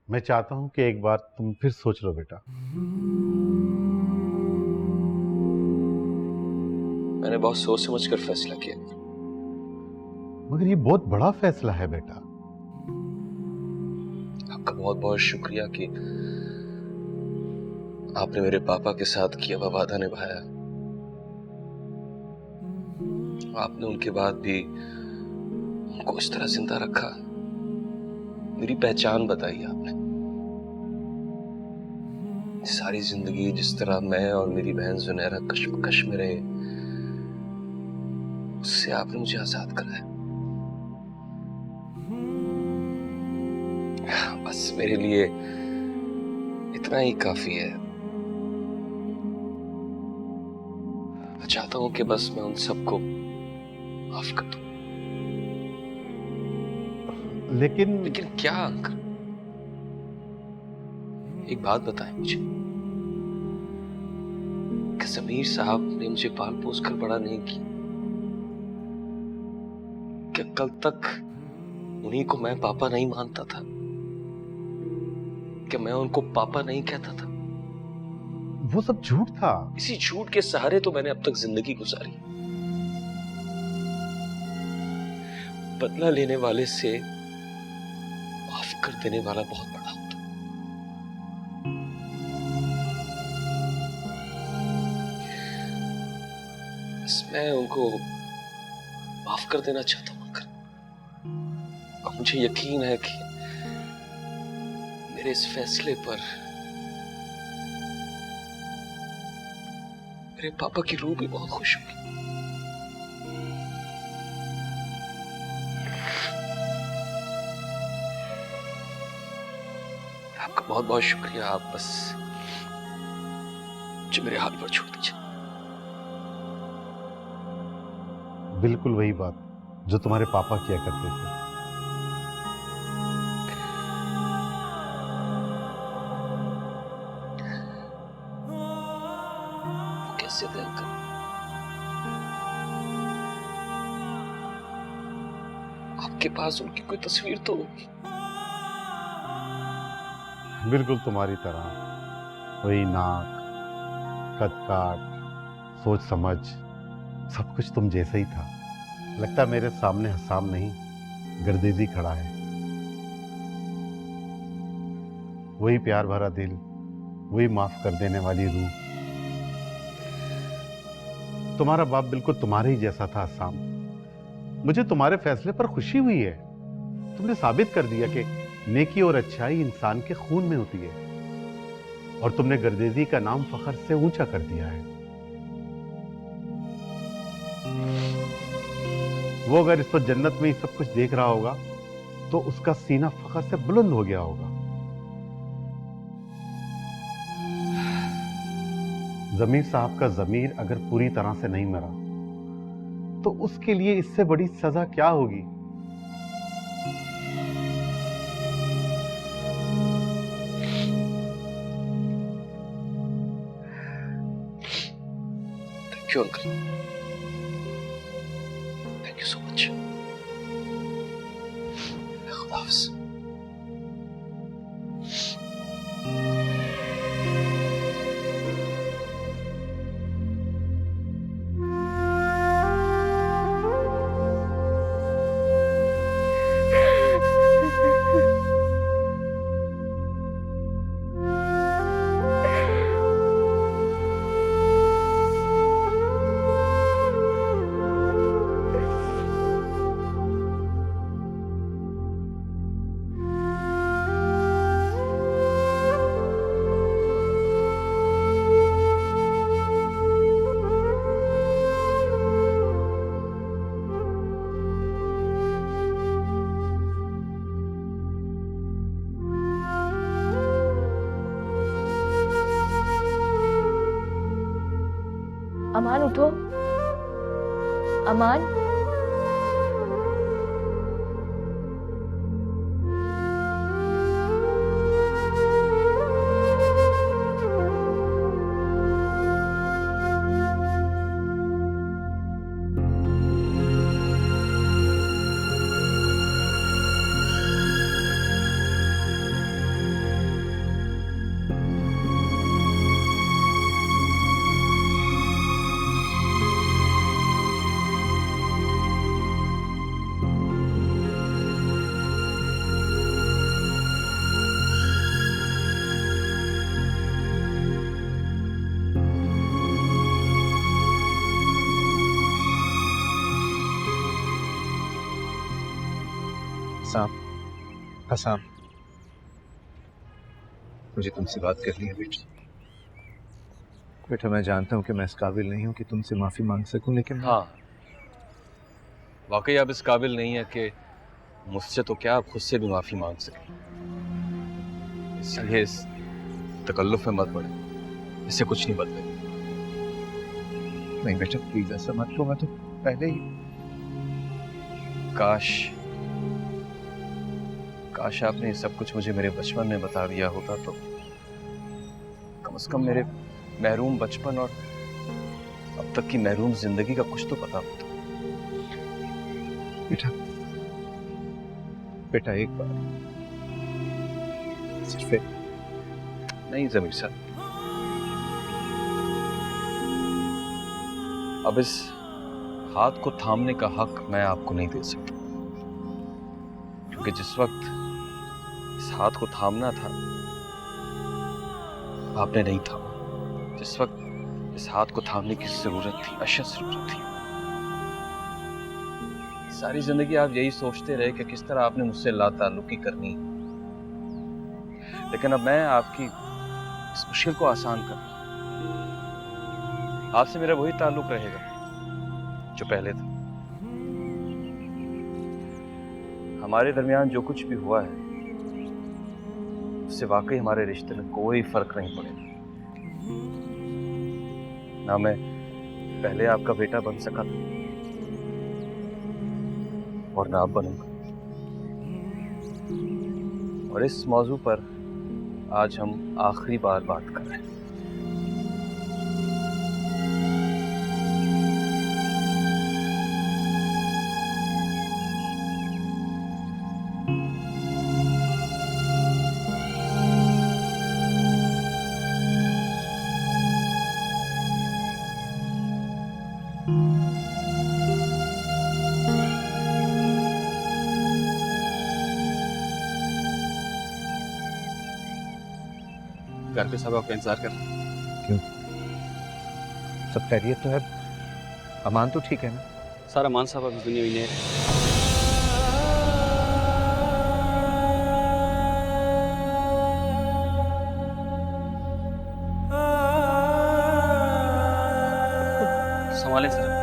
मैं चाहता हूं कि एक बार तुम फिर सोच लो बेटा। मैंने बहुत सोच समझ कर फैसला किया। मगर ये बहुत बड़ा फैसला है बेटा। आपका बहुत बहुत शुक्रिया कि आपने मेरे पापा के साथ किया हुआ वादा निभाया। आपने उनके बाद भी उनको इस तरह जिंदा रखा, मेरी पहचान बताई आपने। सारी जिंदगी जिस तरह मैं और मेरी बहन जुनैरा कश्मकश में रहे, उससे आपने मुझे आजाद कराया। बस मेरे लिए इतना ही काफी है। मैं चाहता हूं कि बस मैं उन सबको माफ कर दूं। लेकिन क्या अंकल, एक बात बताएं मुझे, कि जमीर साहब ने मुझे पाल पोस कर बड़ा नहीं किया? क्या कल तक उन्हीं को मैं पापा नहीं मानता था? क्या मैं उनको पापा नहीं कहता था? वो सब झूठ था। इसी झूठ के सहारे तो मैंने अब तक जिंदगी गुजारी। बदला लेने वाले से माफ कर देने वाला बहुत बड़ा होता। बस मैं उनको माफ कर देना चाहता हूं अंकल। और मुझे यकीन है कि मेरे इस फैसले पर मेरे पापा की रूह भी बहुत खुश होगी। आपका बहुत बहुत शुक्रिया। आप बस मुझे मेरे हाथ पर छोड़ दीजिए। बिल्कुल वही बात जो तुम्हारे पापा किया करते थे। वो कैसे थे अंकल? आपके पास उनकी कोई तस्वीर तो होगी? बिल्कुल तुम्हारी तरह, वही नाक, कद काट, सोच समझ, सब कुछ तुम जैसा ही था। लगता है मेरे सामने हसाम नहीं, गर्देजी खड़ा है। वही प्यार भरा दिल, वही माफ कर देने वाली रूह। तुम्हारा बाप बिल्कुल तुम्हारे ही जैसा था हसाम। मुझे तुम्हारे फैसले पर खुशी हुई है। तुमने साबित कर दिया कि नेकी और अच्छाई इंसान के खून में होती है, और तुमने गर्देजी का नाम फखर से ऊंचा कर दिया है। वो अगर इस वक्त जन्नत में ही सब कुछ देख रहा होगा तो उसका सीना फखर से बुलंद हो गया होगा। जमीर साहब का जमीर अगर पूरी तरह से नहीं मरा तो उसके लिए इससे बड़ी सजा क्या होगी? Thank you uncle, thank you so much. खुदा हाफिज़। अमान उठो, अमान। साहब, हसाम, मुझे तुमसे बात करनी है बेटा। बेटा मैं जानता हूँ कि मैं इस काबिल नहीं हूँ कि तुमसे माफ़ी मांग सकूं, लेकिन हाँ, वाकई आप इस काबिल नहीं है कि मुझसे तो क्या, आप खुद से भी माफी मांग सकें। इसलिए इस तकल्लुफ में मत पड़े, इससे कुछ नहीं बदलेगा। नहीं बेटा प्लीज ऐसा मत करो, मैं तो पहले ही काश काश आपने ये सब कुछ मुझे मेरे बचपन में बता दिया होता तो कम से कम मेरे महरूम बचपन और अब तक की महरूम जिंदगी का कुछ तो पता होता। बेटा, बेटा एक बार, सिर्फ एक। नहीं ज़मीर साहब, अब इस हाथ को थामने का हक मैं आपको नहीं दे सकता, क्योंकि जिस वक्त इस हाथ को थामना था आपने नहीं थामा। जिस वक्त इस हाथ को थामने की जरूरत थी, अशद जरूरत थी, सारी जिंदगी आप यही सोचते रहे कि किस तरह आपने मुझसे लाताल्लुकी करनी है। लेकिन अब मैं आपकी इस मुश्किल को आसान कर, आपसे मेरा वही ताल्लुक रहेगा जो पहले था। हमारे दरमियान जो कुछ भी हुआ है उससे वाकई हमारे रिश्ते में कोई फर्क नहीं पड़ेगा। ना मैं पहले आपका बेटा बन सका था और ना अब बनूंगा। और इस मौजू पर आज हम आखिरी बार बात कर रहे हैं। घर पे सब आपका इंतजार कर रहे हैं। क्यों, सब खैरियत तो है? अमान तो ठीक है ना? सर अमान साहब अभी दुनिया में नहीं है। संभालें सर।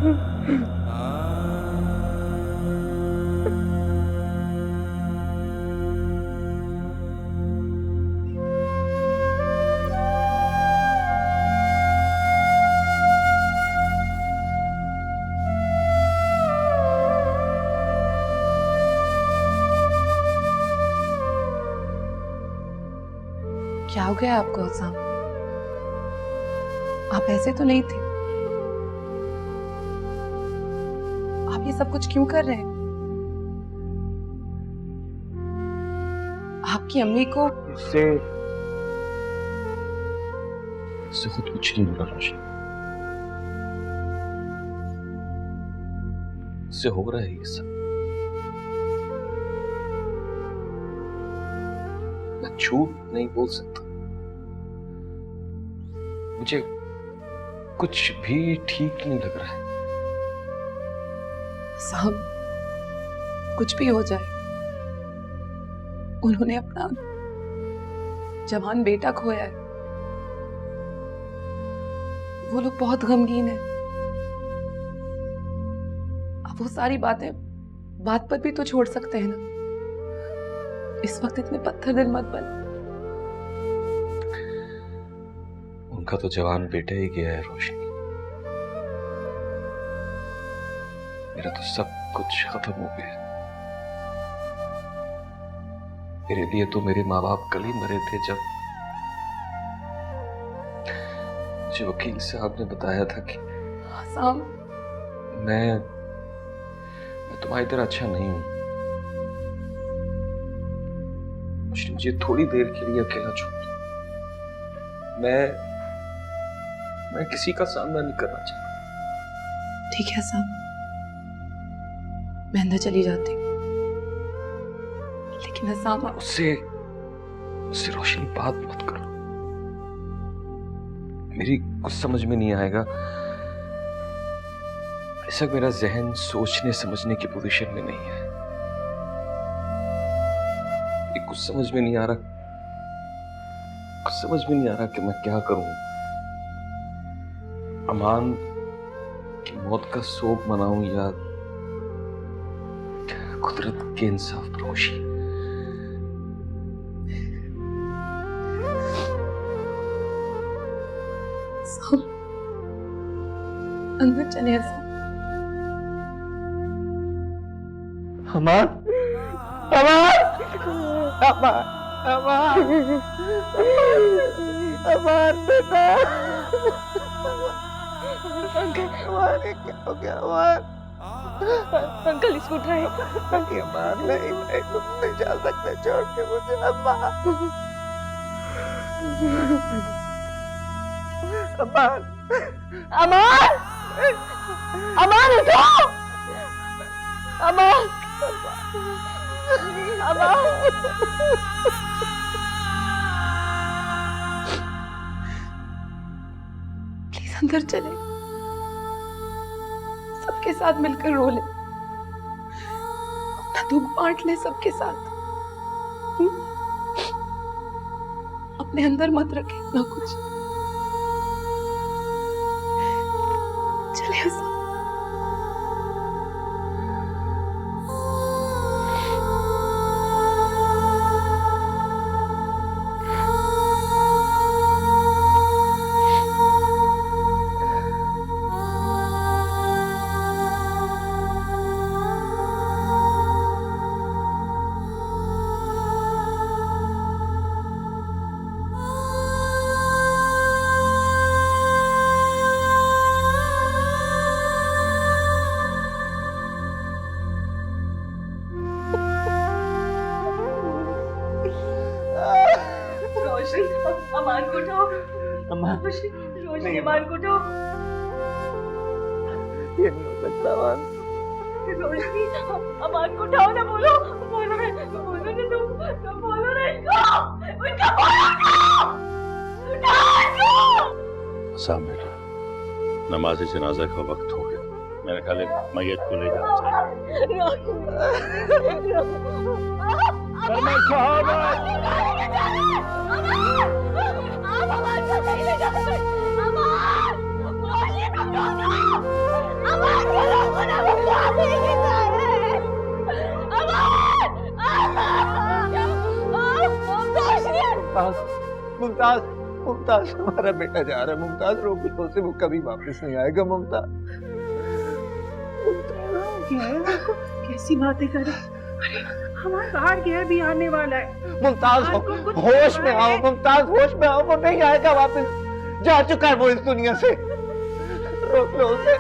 क्या हो गया आपको असाम? आप ऐसे तो नहीं थे। आप ये सब कुछ क्यों कर रहे हैं? आपकी अम्मी को इससे खुद कुछ नहीं हो रहा रोशनी। इससे हो रहा है ये सब। मैं झूठ नहीं बोल सकता। मुझे कुछ भी ठीक नहीं लग रहा है। साहब, कुछ भी हो जाए, उन्होंने अपना जवान बेटा खोया है। वो लोग बहुत गमगीन है। अब वो सारी बातें बात पर भी तो छोड़ सकते हैं ना। इस वक्त इतने पत्थर दिल मत बन। उनका तो जवान बेटा ही गया है रोशनी। मेरा तो सब कुछ खत्म हो गया। मेरे लिए तो मेरे माँ बाप कल ही मरे थे जब मुझे वकील साहब ने बताया था कि साम, मैं तुम्हारी तरह अच्छा नहीं हूं। मुझे थोड़ी देर के लिए अकेला छोड़ दो। मैं किसी का सामना नहीं करना चाहता। ठीक है साहब, मैं अंदर चली जाती हूँ। लेकिन असाम, उससे रोशनी बात मत करो। मेरी कुछ समझ में नहीं आएगा। ऐसा मेरा जहन सोचने समझने की पोजीशन में नहीं है। कुछ समझ में नहीं आ रहा। कुछ समझ में नहीं आ रहा कि मैं क्या करूं। अमान की मौत का शोक मनाऊं या कुदरत के इंसाफ पर खुशी। अंदर चले ऐसा। अमान, अमान, अमान, अमान बेटा। अमान, क्या हो गया अमान? अंकल इसको उठाए। अमान, नहीं, तुम नहीं जा सकते छोड़ के मुझे। अमान, अमान, अमान, अमान उठो। अमान, अमान। प्लीज अंदर चले, सबके साथ मिलकर रो ले, अपना दुख बांट ले सबके साथ। अपने अंदर मत रखे ना कुछ। चले ऐसा। अमान को उठाओ। रोशनी, अमान को उठाओ। ये नहीं हो सकता अमान। रोशनी, अमान को उठाओ ना। बोलो बोलो ना तुम बोलो ना उनका बोलो ना। साहब बेटा, नमाज जनाजा का वक्त हो गया। मेरे ख्याल है मैयत को ले जाना चाहिए। मुमताज, मुमताज हमारा बेटा जा रहा है। मुमताज रोक लो उसे, वो कभी वापस नहीं आएगा। मुमताज, क्या है देखो कैसी बातें करे। अरे हमारा बाहर गया भी आने वाला है। मुमताज होश में आओ, मुमताज होश में आओ, वो नहीं आएगा वापस, जा चुका है वो इस दुनिया से। रोक लो उसे।